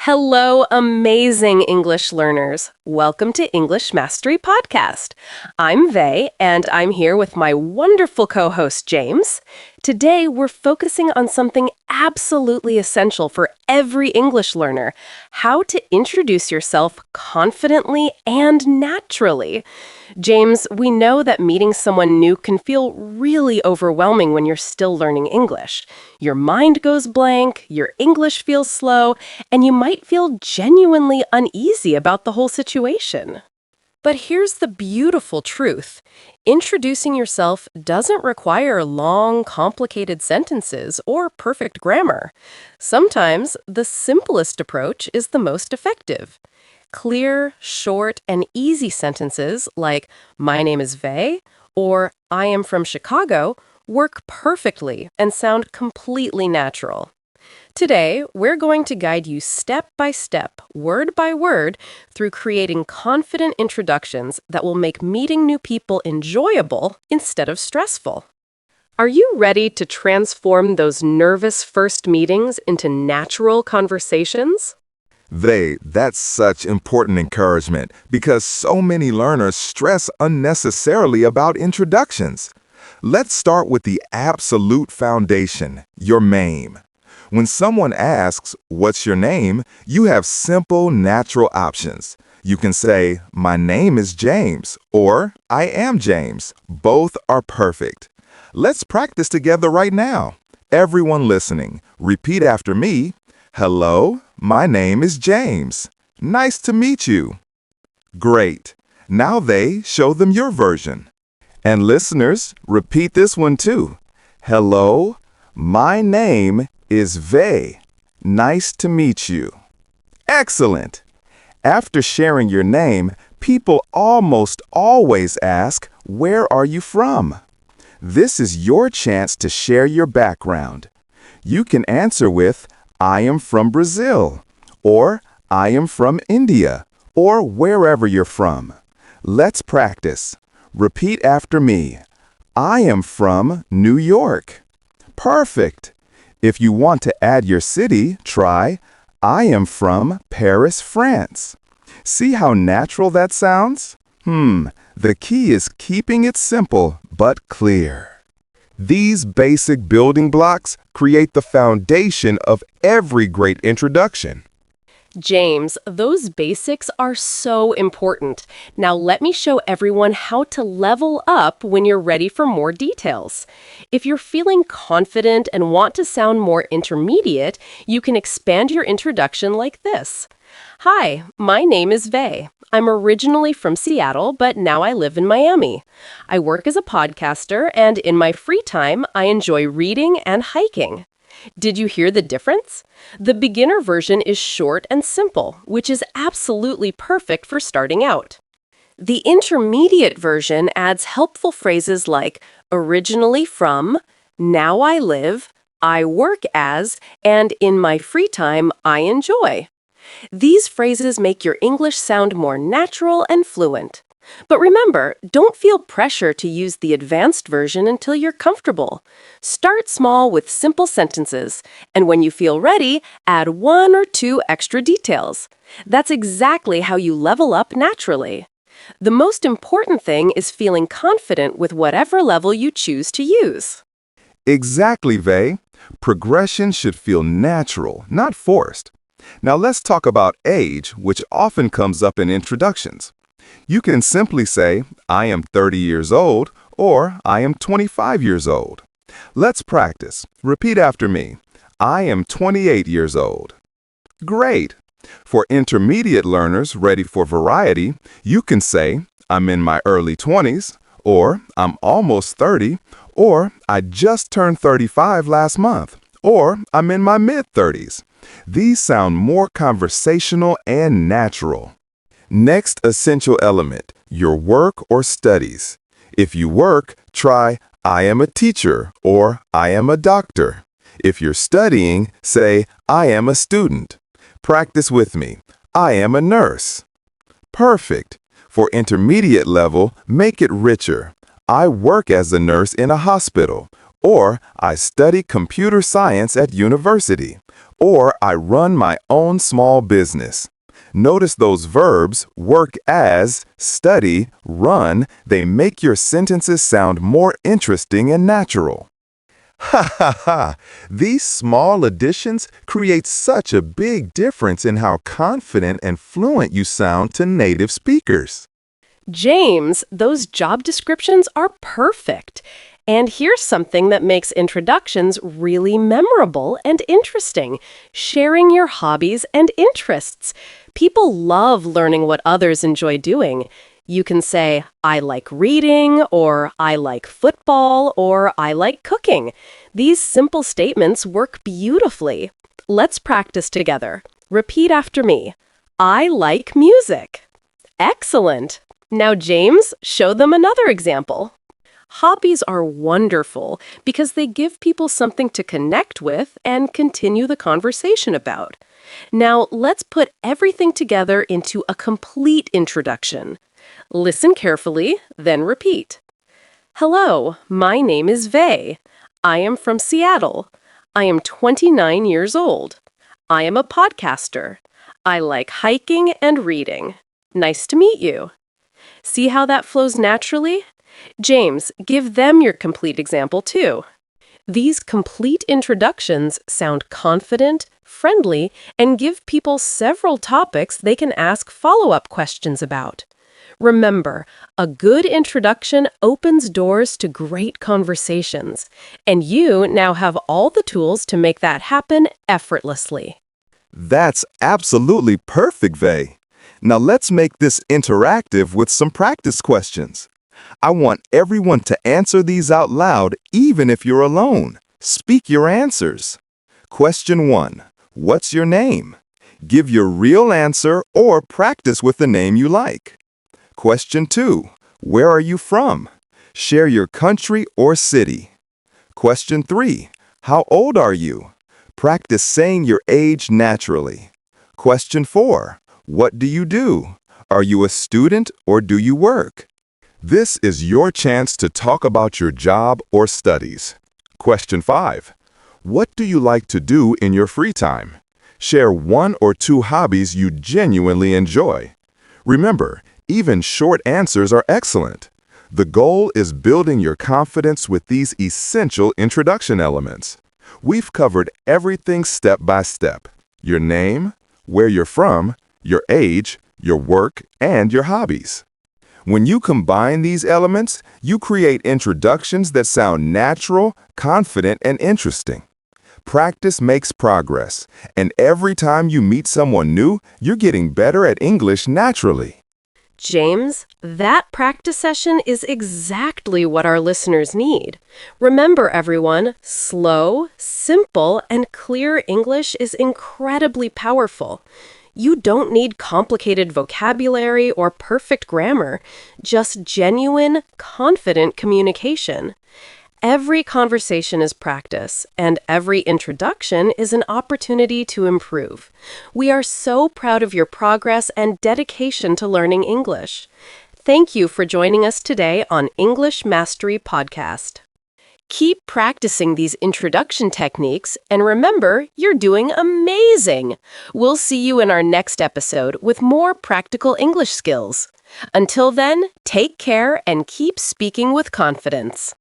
Hello, amazing English learners. Welcome to English Mastery Podcast. I'm Vey, and I'm here with my wonderful co-host, James. Today, we're focusing on something absolutely essential for every English learner: how to introduce yourself confidently and naturally. James, we know that meeting someone new can feel really overwhelming when you're still learning English. Your mind goes blank, your English feels slow, and you might feel genuinely uneasy about the whole situation. But here's the beautiful truth. Introducing yourself doesn't require long, complicated sentences or perfect grammar. Sometimes the simplest approach is the most effective. Clear, short, and easy sentences like, "My name is Vey," or "I am from Chicago," work perfectly and sound completely natural. Today, we're going to guide you step by step, word by word, through creating confident introductions that will make meeting new people enjoyable instead of stressful. Are you ready to transform those nervous first meetings into natural conversations? That's such important encouragement because so many learners stress unnecessarily about introductions. Let's start with the absolute foundation, your name. When someone asks, "What's your name?" you have simple, natural options. You can say, "My name is James," or "I am James." Both are perfect. Let's practice together right now. Everyone listening, repeat after me. Hello, my name is James. Nice to meet you. Great. Now show them your version. And listeners, repeat this one too. Hello, my name is Vey. Nice to meet you. Excellent. After sharing your name, people almost always ask, "Where are you from?" This is your chance to share your background. You can answer with, "I am from Brazil," or "I am from India," or wherever you're from. Let's practice. Repeat after me. I am from New York. Perfect. If you want to add your city, try, "I am from Paris, France." See how natural that sounds? The key is keeping it simple but clear. These basic building blocks create the foundation of every great introduction. James, those basics are so important. Now let me show everyone how to level up when you're ready for more details. If you're feeling confident and want to sound more intermediate, you can expand your introduction like this. "Hi, my name is Vey. I'm originally from Seattle, but now I live in Miami. I work as a podcaster, and in my free time, I enjoy reading and hiking." Did you hear the difference? The beginner version is short and simple, which is absolutely perfect for starting out. The intermediate version adds helpful phrases like "originally from," "now I live," "I work as," and "in my free time, I enjoy." These phrases make your English sound more natural and fluent. But remember, don't feel pressure to use the advanced version until you're comfortable. Start small with simple sentences, and when you feel ready, add one or two extra details. That's exactly how you level up naturally. The most important thing is feeling confident with whatever level you choose to use. Exactly, Vey. Progression should feel natural, not forced. Now let's talk about age, which often comes up in introductions. You can simply say, "I am 30 years old," or "I am 25 years old." Let's practice. Repeat after me. I am 28 years old. Great. For intermediate learners ready for variety, you can say, "I'm in my early 20s," or "I'm almost 30," or "I just turned 35 last month," or "I'm in my mid-30s." These sound more conversational and natural. Next essential element, your work or studies. If you work, try, "I am a teacher," or "I am a doctor." If you're studying, say, "I am a student." Practice with me. "I am a nurse." Perfect. For intermediate level, make it richer. "I work as a nurse in a hospital," or "I study computer science at university," Or I run my own small business. Notice those verbs, work as, study, run, they make your sentences sound more interesting and natural. Ha ha ha! These small additions create such a big difference in how confident and fluent you sound to native speakers. James, those job descriptions are perfect. And here's something that makes introductions really memorable and interesting: sharing your hobbies and interests. People love learning what others enjoy doing. You can say, I like reading, or I like football, or I like cooking. These simple statements work beautifully. Let's practice together. Repeat after me. I like music. Excellent. Now, James, show them another example. Hobbies are wonderful because they give people something to connect with and continue the conversation about. Now, let's put everything together into a complete introduction. Listen carefully, then repeat. Hello, my name is Vey. I am from Seattle. I am 29 years old. I am a podcaster. I like hiking and reading. Nice to meet you. See how that flows naturally? James, give them your complete example too. These complete introductions sound confident, friendly, and give people several topics they can ask follow-up questions about. Remember, a good introduction opens doors to great conversations, and you now have all the tools to make that happen effortlessly. That's absolutely perfect, Vey. Now let's make this interactive with some practice questions. I want everyone to answer these out loud, even if you're alone. Speak your answers. Question 1. What's your name? Give your real answer or practice with the name you like. Question 2. Where are you from? Share your country or city. Question 3. How old are you? Practice saying your age naturally. Question 4. What do you do? Are you a student or do you work? This is your chance to talk about your job or studies. Question 5. What do you like to do in your free time? Share 1 or 2 hobbies you genuinely enjoy. Remember, even short answers are excellent. The goal is building your confidence with these essential introduction elements. We've covered everything step by step: your name, where you're from, your age, your work, and your hobbies. When you combine these elements, you create introductions that sound natural, confident, and interesting. Practice makes progress, and every time you meet someone new, you're getting better at English naturally. James, that practice session is exactly what our listeners need. Remember, everyone, slow, simple, and clear English is incredibly powerful. You don't need complicated vocabulary or perfect grammar, just genuine, confident communication. Every conversation is practice, and every introduction is an opportunity to improve. We are so proud of your progress and dedication to learning English. Thank you for joining us today on English Mastery Podcast. Keep practicing these introduction techniques, and remember, you're doing amazing! We'll see you in our next episode with more practical English skills. Until then, take care and keep speaking with confidence.